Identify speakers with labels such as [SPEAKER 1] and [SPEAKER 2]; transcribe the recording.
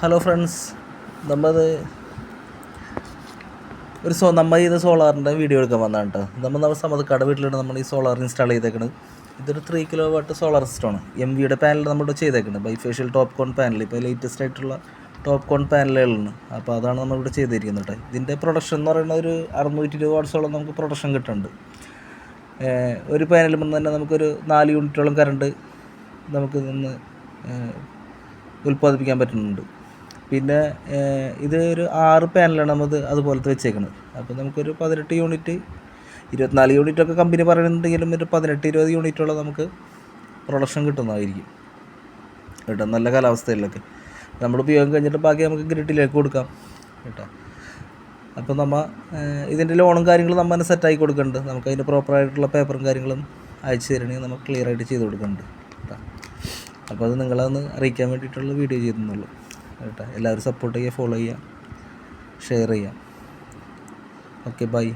[SPEAKER 1] Hello friends, നമ്മൾ ചെയ്ത സോളാറിൻ്റെ video എടുക്കാൻ വന്നതാണ് കേട്ടോ. നമ്മൾ സമതക്കാട് വീട്ടിലാണ് നമ്മൾ ഈ സോളാർ ഇൻസ്റ്റാൾ ചെയ്തേക്കുന്നത്. ഇതൊരു 3 kW സോളാർ സിസ്റ്റമാണ്. MVയുടെ പാനൽ നമ്മളിവിടെ ചെയ്തേക്കുന്നത്, ബൈഫേഷ്യൽ ടോപ്പ് കോൺ പാനൽ. ഇപ്പോൾ ലേറ്റസ്റ്റ് ആയിട്ടുള്ള ടോപ്പ് കോൺ പാനലുകളാണ്. അപ്പോൾ അതാണ് നമ്മളിവിടെ ചെയ്തിരിക്കുന്നത് കേട്ടോ. ഇതിൻ്റെ പ്രൊഡക്ഷൻ എന്ന് പറയുന്നത് ഒരു 620 വാട്ട്സോളം നമുക്ക് പ്രൊഡക്ഷൻ കിട്ടുന്നുണ്ട്. ഒരു പാനലിൽ നിന്ന് തന്നെ നമുക്കൊരു 4 യൂണിറ്റോളം കറണ്ട് നമുക്ക് നിന്ന് ഉൽപ്പാദിപ്പിക്കാൻ പറ്റുന്നുണ്ട്. പിന്നെ ഇത് ഒരു 6 പാനലാണ് നമ്മൾ അതുപോലത്തെ വെച്ചേക്കുന്നത്. അപ്പോൾ നമുക്കൊരു 18 യൂണിറ്റ് 24 യൂണിറ്റൊക്കെ കമ്പനി പറയുന്നുണ്ടെങ്കിലും ഒരു 18-20 യൂണിറ്റോളം നമുക്ക് പ്രൊഡക്ഷൻ കിട്ടുന്നതായിരിക്കും കേട്ടോ. നല്ല കാലാവസ്ഥയിലൊക്കെ നമ്മൾ ഉപയോഗം കഴിഞ്ഞിട്ട് ബാക്കി നമുക്ക് ഗ്രിഡിലേക്ക് കൊടുക്കാം കേട്ടോ. അപ്പോൾ നമ്മൾ ഇതിൻ്റെ ലോണും കാര്യങ്ങളും നമ്മൾ തന്നെ സെറ്റാക്കി കൊടുക്കുന്നുണ്ട്. നമുക്ക് അതിൻ്റെ പ്രോപ്പറായിട്ടുള്ള പേപ്പറും കാര്യങ്ങളും അയച്ചു തരണമെങ്കിൽ നമുക്ക് ക്ലിയറായിട്ട് ചെയ്ത് കൊടുക്കുന്നുണ്ട് കേട്ടോ. അപ്പോൾ അത് നിങ്ങളതൊന്ന് അറിയിക്കാൻ വേണ്ടിയിട്ടുള്ള വീഡിയോ ചെയ്തെന്നുള്ളൂ കേട്ടോ. എല്ലാവരും സപ്പോർട്ട് ചെയ്യുക, ഫോളോ ചെയ്യുക, ഷെയർ ചെയ്യുക. Okay, by.